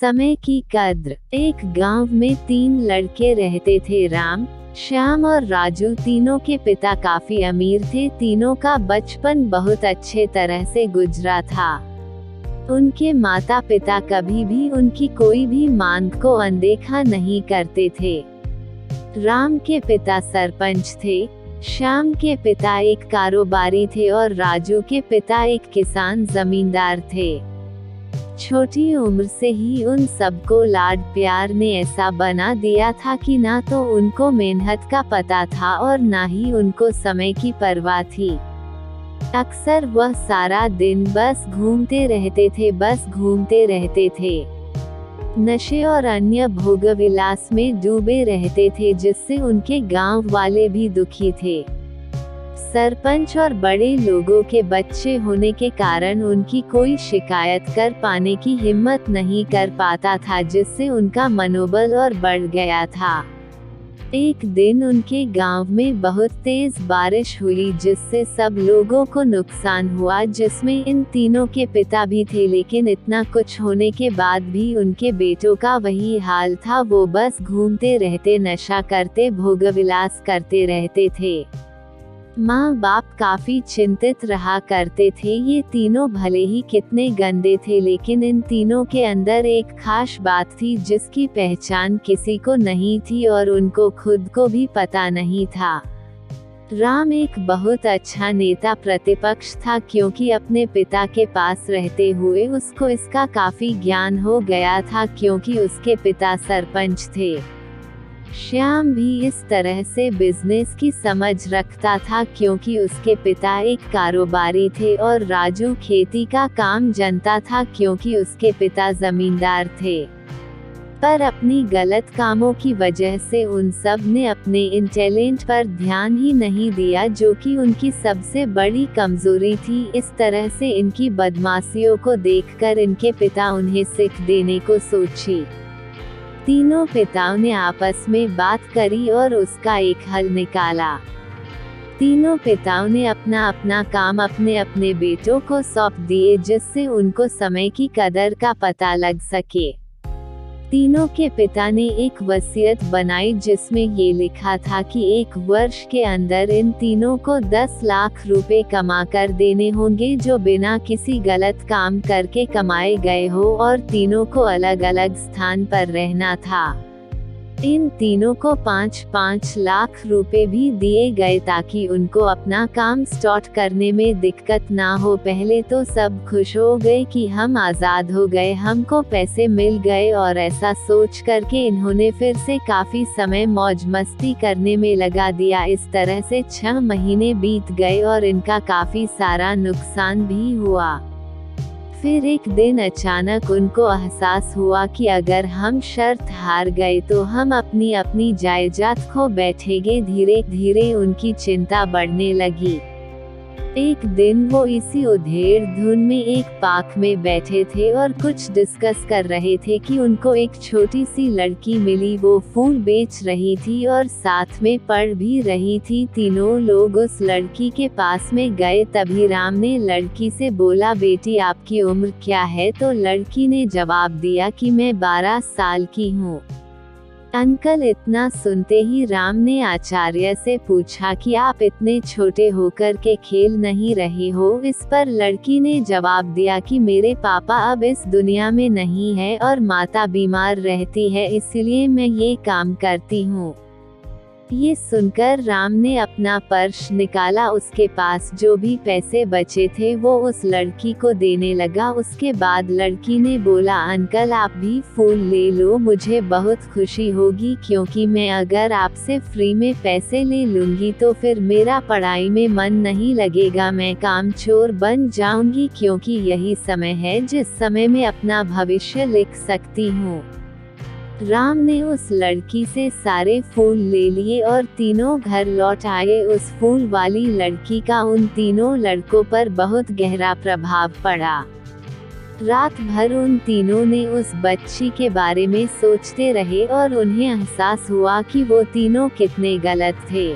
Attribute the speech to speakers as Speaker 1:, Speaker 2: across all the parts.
Speaker 1: समय की कद्र। एक गांव में 3 लड़के रहते थे, राम, श्याम और राजू। तीनों के पिता काफी अमीर थे। तीनों का बचपन बहुत अच्छे तरह से गुजरा था। उनके माता पिता कभी भी उनकी कोई भी मांग को अनदेखा नहीं करते थे। राम के पिता सरपंच थे, श्याम के पिता एक कारोबारी थे और राजू के पिता एक किसान जमींदार थे। छोटी उम्र से ही उन सबको लाड प्यार ने ऐसा बना दिया था कि ना तो उनको मेहनत का पता था और ना ही उनको समय की परवाह थी। अक्सर वह सारा दिन बस घूमते रहते थे। नशे और अन्य भोगविलास में डूबे रहते थे, जिससे उनके गांव वाले भी दुखी थे। सरपंच और बड़े लोगों के बच्चे होने के कारण उनकी कोई शिकायत कर पाने की हिम्मत नहीं कर पाता था, जिससे उनका मनोबल और बढ़ गया था। एक दिन उनके गांव में बहुत तेज बारिश हुई, जिससे सब लोगों को नुकसान हुआ, जिसमें इन तीनों के पिता भी थे। लेकिन इतना कुछ होने के बाद भी उनके बेटों का वही हाल था। वो बस घूमते रहते, नशा करते, भोगविलास करते रहते थे। माँ बाप काफी चिंतित रहा करते थे। ये तीनों भले ही कितने गंदे थे, लेकिन इन तीनों के अंदर एक खास बात थी जिसकी पहचान किसी को नहीं थी और उनको खुद को भी पता नहीं था। राम एक बहुत अच्छा नेता प्रतिपक्ष था, क्योंकि अपने पिता के पास रहते हुए उसको इसका काफी ज्ञान हो गया था, क्योंकि उसके पिता सरपंच थे। श्याम भी इस तरह से बिजनेस की समझ रखता था, क्योंकि उसके पिता एक कारोबारी थे, और राजू खेती का काम जानता था, क्योंकि उसके पिता जमींदार थे। पर अपनी गलत कामों की वजह से उन सब ने अपने इन टैलेंट पर ध्यान ही नहीं दिया, जो कि उनकी सबसे बड़ी कमजोरी थी। इस तरह से इनकी बदमाशियों को देखकर इनके पिता उन्हें सीख देने को सोची। तीनों पिताओं ने आपस में बात करी और उसका एक हल निकाला। तीनों पिताओं ने अपना अपना काम अपने अपने बेटों को सौंप दिए, जिससे उनको समय की कदर का पता लग सके। तीनों के पिता ने एक वसीयत बनाई, जिसमें ये लिखा था कि 1 वर्ष के अंदर इन तीनों को 10 लाख रुपए कमा कर देने होंगे, जो बिना किसी गलत काम करके कमाए गए हो, और तीनों को अलग अलग स्थान पर रहना था। इन तीनों को 5-5 लाख रुपए भी दिए गए, ताकि उनको अपना काम स्टार्ट करने में दिक्कत ना हो। पहले तो सब खुश हो गए कि हम आज़ाद हो गए, हमको पैसे मिल गए, और ऐसा सोच करके इन्होंने फिर से काफ़ी समय मौज मस्ती करने में लगा दिया। इस तरह से 6 महीने बीत गए और इनका काफ़ी सारा नुकसान भी हुआ। फिर एक दिन अचानक उनको एहसास हुआ कि अगर हम शर्त हार गए तो हम अपनी अपनी जायदाद खो बैठेंगे। धीरे धीरे उनकी चिंता बढ़ने लगी। एक दिन वो इसी उधेड़ धुन में एक पार्क में बैठे थे और कुछ डिस्कस कर रहे थे कि उनको एक छोटी सी लड़की मिली। वो फूल बेच रही थी और साथ में पढ़ भी रही थी। तीनों लोग उस लड़की के पास में गए। तभी राम ने लड़की से बोला, बेटी आपकी उम्र क्या है? तो लड़की ने जवाब दिया कि मैं 12 साल की हूँ। अंकल। इतना सुनते ही राम ने आचार्य से पूछा कि आप इतने छोटे होकर के खेल नहीं रहे हो? इस पर लड़की ने जवाब दिया कि मेरे पापा अब इस दुनिया में नहीं है और माता बीमार रहती है, इसलिए मैं ये काम करती हूँ। ये सुनकर राम ने अपना पर्स निकाला। उसके पास जो भी पैसे बचे थे वो उस लड़की को देने लगा। उसके बाद लड़की ने बोला, अंकल आप भी फूल ले लो, मुझे बहुत खुशी होगी, क्योंकि मैं अगर आपसे फ्री में पैसे ले लूँगी तो फिर मेरा पढ़ाई में मन नहीं लगेगा, मैं कामचोर बन जाऊँगी, क्योंकि यही समय है जिस समय मैं अपना भविष्य लिख सकती हूँ। राम ने उस लड़की से सारे फूल ले लिए और तीनों घर लौट आए। उस फूल वाली लड़की का उन तीनों लड़कों पर बहुत गहरा प्रभाव पड़ा। रात भर उन तीनों ने उस बच्ची के बारे में सोचते रहे और उन्हें एहसास हुआ कि वो तीनों कितने गलत थे।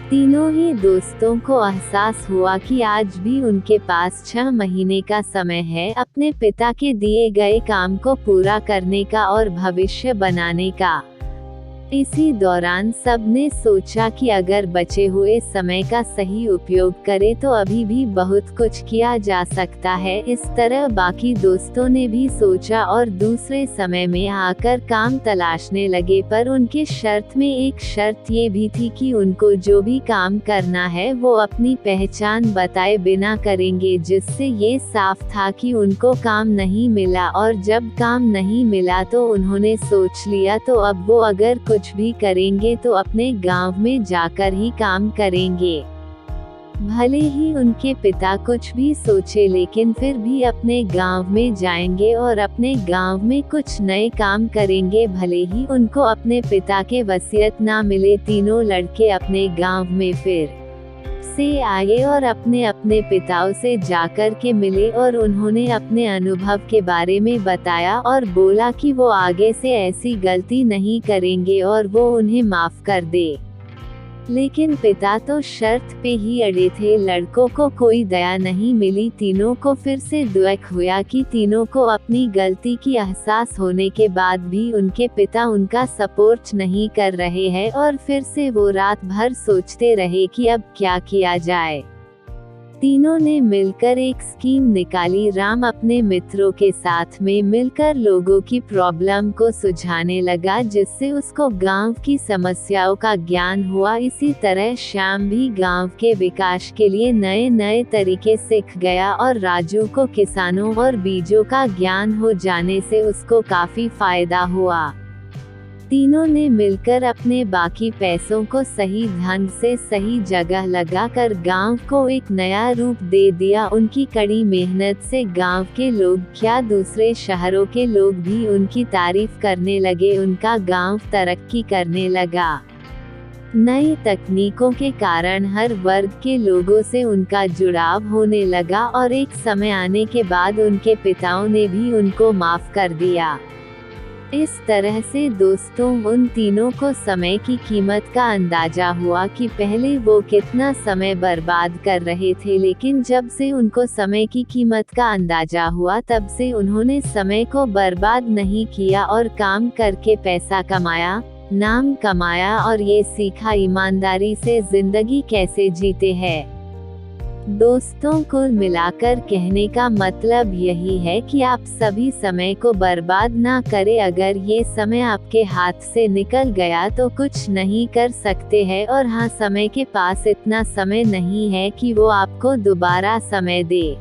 Speaker 1: तीनों ही दोस्तों को एहसास हुआ कि आज भी उनके पास 6 महीने का समय है अपने पिता के दिए गए काम को पूरा करने का और भविष्य बनाने का। इसी दौरान सबने सोचा कि अगर बचे हुए समय का सही उपयोग करें तो अभी भी बहुत कुछ किया जा सकता है। इस तरह बाकी दोस्तों ने भी सोचा और दूसरे समय में आकर काम तलाशने लगे, पर उनके शर्त में एक शर्त ये भी थी कि उनको जो भी काम करना है वो अपनी पहचान बताए बिना करेंगे, जिससे ये साफ था कि उनको काम नहीं मिला। और जब काम नहीं मिला तो उन्होंने सोच लिया तो अब वो अगर कुछ भी करेंगे तो अपने गांव में जाकर ही काम करेंगे। भले ही उनके पिता कुछ भी सोचे, लेकिन फिर भी अपने गांव में जाएंगे और अपने गांव में कुछ नए काम करेंगे, भले ही उनको अपने पिता के वसीयत ना मिले। तीनों लड़के अपने गांव में फिर से आए और अपने अपने पिताओं से जाकर के मिले और उन्होंने अपने अनुभव के बारे में बताया और बोला कि वो आगे से ऐसी गलती नहीं करेंगे और वो उन्हें माफ कर दे। लेकिन पिता तो शर्त पे ही अड़े थे। लड़कों को कोई दया नहीं मिली। तीनों को फिर से दुख हुआ कि तीनों को अपनी गलती की एहसास होने के बाद भी उनके पिता उनका सपोर्ट नहीं कर रहे हैं और फिर से वो रात भर सोचते रहे कि अब क्या किया जाए। तीनों ने मिलकर एक स्कीम निकाली। राम अपने मित्रों के साथ में मिलकर लोगों की प्रॉब्लम को सुलझाने लगा, जिससे उसको गांव की समस्याओं का ज्ञान हुआ। इसी तरह श्याम भी गांव के विकास के लिए नए नए तरीके सीख गया और राजू को किसानों और बीजों का ज्ञान हो जाने से उसको काफी फायदा हुआ। तीनों ने मिलकर अपने बाकी पैसों को सही ढंग से सही जगह लगाकर गांव को एक नया रूप दे दिया। उनकी कड़ी मेहनत से गांव के लोग क्या दूसरे शहरों के लोग भी उनकी तारीफ करने लगे। उनका गांव तरक्की करने लगा। नई तकनीकों के कारण हर वर्ग के लोगों से उनका जुड़ाव होने लगा और एक समय आने के बाद उनके पिताओं ने भी उनको माफ कर दिया। इस तरह से दोस्तों उन तीनों को समय की कीमत का अंदाजा हुआ कि पहले वो कितना समय बर्बाद कर रहे थे, लेकिन जब से उनको समय की कीमत का अंदाजा हुआ तब से उन्होंने समय को बर्बाद नहीं किया और काम करके पैसा कमाया, नाम कमाया और ये सीखा ईमानदारी से जिंदगी कैसे जीते हैं। दोस्तों कुल मिलाकर कहने का मतलब यही है कि आप सभी समय को बर्बाद ना करें। अगर ये समय आपके हाथ से निकल गया तो कुछ नहीं कर सकते हैं, और हाँ, समय के पास इतना समय नहीं है कि वो आपको दोबारा समय दे।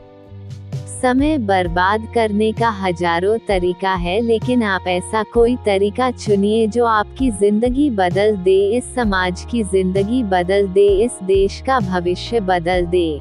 Speaker 1: समय बर्बाद करने का हजारों तरीका है, लेकिन आप ऐसा कोई तरीका चुनिए जो आपकी जिंदगी बदल दे, इस समाज की जिंदगी बदल दे, इस देश का भविष्य बदल दे।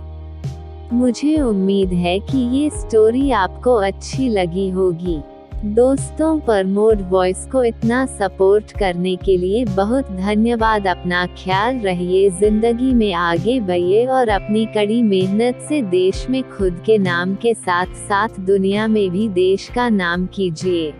Speaker 1: मुझे उम्मीद है कि ये स्टोरी आपको अच्छी लगी होगी। दोस्तों, प्रमोद वॉइस को इतना सपोर्ट करने के लिए बहुत धन्यवाद। अपना ख्याल रखिए, जिंदगी में आगे बढ़िए और अपनी कड़ी मेहनत से देश में खुद के नाम के साथ साथ दुनिया में भी देश का नाम कीजिए।